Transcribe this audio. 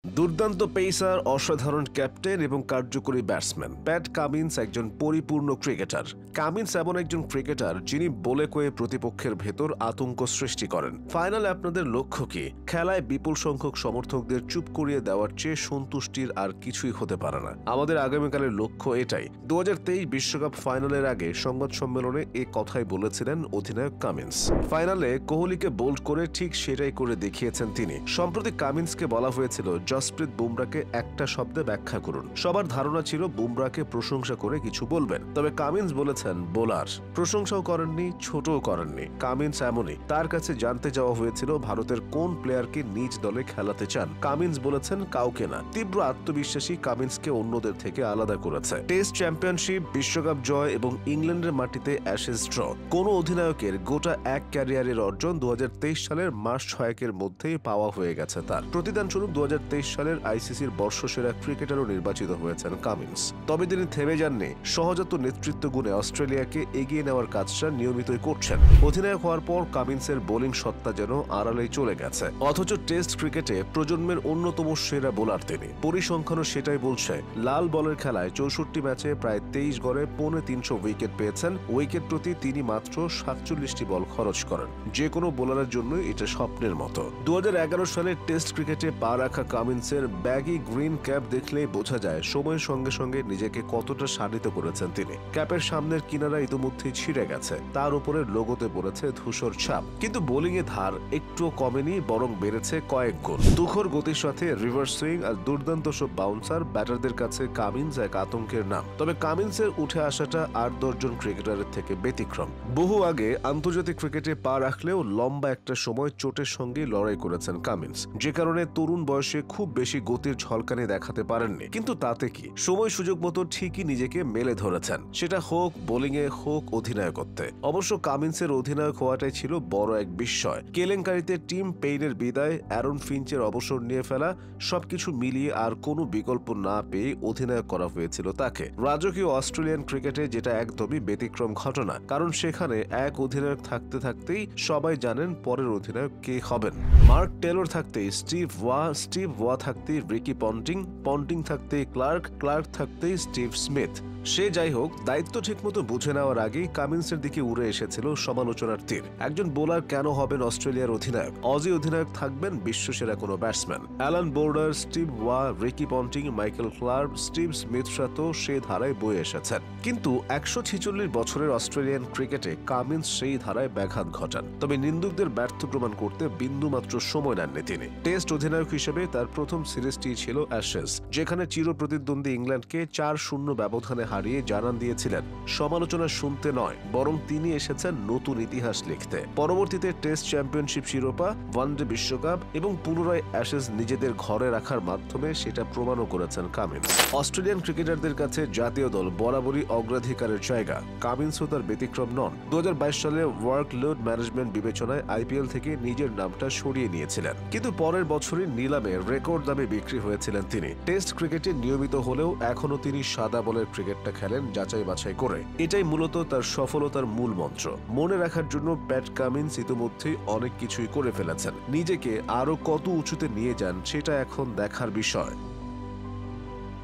দুর্দান্ত পেসার, অসাধারণ ক্যাপ্টেন এবং কার্যকরী ব্যাটসম্যান প্যাট কামিন্স একজন পরিপূর্ণ ক্রিকেটার। কামিন্স এমন একজন ক্রিকেটার যিনি বলে কয়ে প্রতিপক্ষের ভেতর আতঙ্ক সৃষ্টি করেন। ফাইনালে আপনাদের লক্ষ্য কি? খেলায় বিপুল সংখ্যক সমর্থকদের চুপ করিয়ে দেওয়ার চেয়ে সন্তুষ্টির আর কিছুই হতে পারে না। আমাদের আগামীকালের লক্ষ্য এটাই। 2023 বিশ্বকাপ ফাইনালের আগে সংবাদ সম্মেলনে এ কথাই বলেছিলেন অধিনায়ক কামিন্স। ফাইনালে কোহলিকে বোল্ড করে ঠিক সেটাই করে দেখিয়েছেন তিনি। সম্প্রতি কামিন্সকে বলা হয়েছিল জসপ্রীত বুমরাকে একটা শব্দে ব্যাখ্যা করুন। সবার ধারণা ছিল বুমরাকে প্রশংসা করে কিছু বলবেন, তবে কামিন্স বলেছেন বোলার। প্রশংসাও করেননি, ছোটও করেননি। কামিন্স এমনই। তার কাছে জানতে চাওয়া হয়েছিল ভারতের কোন প্লেয়ারকে নিজ দলে খেলাতে চান। কামিন্স বলেছেন কাউকে না। তীব্র আত্মবিশ্বাসী কামিন্সকে অন্যদের থেকে আলাদা করেছে। টেস্ট চ্যাম্পিয়নশিপ, বিশ্বকাপ জয় এবং ইংল্যান্ডের মাটিতে অ্যাশেজ ড্র কোনো অধিনায়কের গোটা এক ক্যারিয়ারের অর্জন 2023 সালের মাস 6 মধ্যেই পাওয়া হয়ে গেছে তার। প্রতিদান স্বরূপ 2023 সালের আইসিসির বর্ষসেরা ক্রিকেটারও নির্বাচিত হয়েছেন কামিন্স। তবে তিনি থেমে যাননি। সহজাত নেতৃত্ব গুণে অস্ট্রেলিয়াকে এগিয়ে নেওয়ার কাজটা নিয়মিতই করছেন। অধিনায়ক হওয়ার পর কামিন্সের বোলিং সত্তা যেন আড়ালেই চলে গেছে। অথচ টেস্ট ক্রিকেটে প্রজন্মের অন্যতম সেরা বোলার তিনি। পরিসংখ্যানও সেটাই বলছে। লাল বলের খেলায় 64 ম্যাচে প্রায় 23 গড়ে 350 উইকেট পেয়েছেন। উইকেট প্রতি তিনি মাত্র 47টি বল খরচ করেন। যে কোনো বোলারের জন্য এটা স্বপ্নের মতো। 2011 সালে টেস্ট ক্রিকেটে পা রাখা কামিন্সের ব্যাগি গ্রিন ক্যাপ দেখলেই বোঝা যায় সময়ের সঙ্গে সঙ্গে নিজেকে কতটা শানিত করেছেন তিনি। ক্যাপের সামনের কিনারা ইতিমধ্যেই ছিঁড়ে গেছে, তার উপরে লোগোতে পড়েছে ধূসর ছাপ। কিন্তু বোলিংয়ে ধার একটুও কমেনি, বরং বেড়েছে কয়েক গুণ। তুখর গতির সাথে রিভার্স সুইং আর দুর্দান্ত সব বাউন্সার ব্যাটারদের কাছে কামিন্স এক আতঙ্কের নাম। তবে কামিন্সের উঠে আসাটা 8-10 জন ক্রিকেটারের থেকে ব্যতিক্রম। বহু আগে আন্তর্জাতিক ক্রিকেটে পা রাখলেও লম্বা একটা সময় চোটের সঙ্গে লড়াই করেছেন কামিন্স, যে কারণে তরুণ বয়সে খুব বেশি গতির ঝলকানি দেখাতে পারেননি। কিন্তু তাতে কি, সময় সুযোগ মতো ঠিকই নিজেকে মেলে ধরেছেন, সেটা হোক বোলিংয়ে হোক অধিনায়কত্বে। অবশ্য কামিন্সের অধিনায়ক হওয়াটাই ছিল বড় এক বিস্ময়। কেলেঙ্কারিতে টিম পেইনের বিদায়, অ্যারন ফিঞ্চের অবসর নিয়ে ফেলা, সবকিছু মিলিয়ে আর কোনো বিকল্প না পেয়ে অধিনায়ক করা হয়েছিল তাকে। রাজকীয় অস্ট্রেলিয়ান ক্রিকেটে যেটা একদমই ব্যতিক্রম ঘটনা, কারণ সেখানে এক অধিনায়ক থাকতে থাকতেই সবাই জানেন পরের অধিনায়ক কে হবেন। মার্ক টেলর থাকতেই স্টিভ ওয়া থাকতেই রিকি পন্টিং থাকতেই ক্লার্ক থাকতেই স্টিভ স্মিথ। সে যাই হোক, দায়িত্ব ঠিকমতো বুঝে নেওয়ার আগেই কামিন্সের দিকে উড়ে এসেছিল সমালোচনার তীর। একজন বোলার কেন হবেন অস্ট্রেলিয়ার অধিনায়ক? অজি অধিনায়ক থাকবেন বিশ্বসেরা কোনো batsman. Allan Border, Steve Waugh, Ricky Ponting, Michael Clarke, Steve স্মিথরা তো সে ধারায় বয়ে এসেছেন। কিন্তু 146 বছরের অস্ট্রেলিয়ান ক্রিকেটে কামিন্স সেই ধারায় ব্যাঘাত ঘটান। তবে নিন্দুকদের ব্যর্থ প্রমাণ করতে বিন্দুমাত্র সময় নেননি তিনি। টেস্ট অধিনায়ক হিসেবে তার প্রথম সিরিজটি ছিল অ্যাশেজ, যেখানে চিরপ্রতিদ্বন্দ্বী ইংল্যান্ডকে 4-0 ব্যবধানে হারিয়ে জানান দিয়েছিলেন সমালোচনা শুনতে নয়, বরং তিনি এসেছেন নতুন ইতিহাস লিখতে। পরবর্তীতে টেস্ট চ্যাম্পিয়নশিপ শিরোপা, ওয়ানডে বিশ্বকাপ এবং পুনরায় অ্যাশেজ নিজেদের ঘরে রাখার মাধ্যমে সেটা প্রমাণও করেছেন কামিন্স। অস্ট্রেলিয়ান ক্রিকেটারদের কাছে জাতীয় দল বরাবরই অগ্রাধিকারের জায়গা। কামিন্সও তার ব্যতিক্রম নন। 2022 সালে ওয়ার্কলোড ম্যানেজমেন্ট বিবেচনায় আইপিএল থেকে নিজের নামটা সরিয়ে নিয়েছিলেন, কিন্তু পরের বছরই নিলামে রেকর্ড দামে বিক্রি হয়েছিলেন তিনি। টেস্ট ক্রিকেটে নিয়মিত হলেও এখনো তিনি সাদা বলের ক্রিকেটটা খেলেন যাচাই বাছাই করে। এটাই মূলত তার সফলতার মূল মন্ত্র। মনে রাখার জন্য প্যাট কামিন্স ইতিমধ্যেই অনেক কিছুই করে ফেলেছেন। নিজেকে আরো কত উঁচুতে নিয়ে যান সেটা এখন দেখার বিষয়।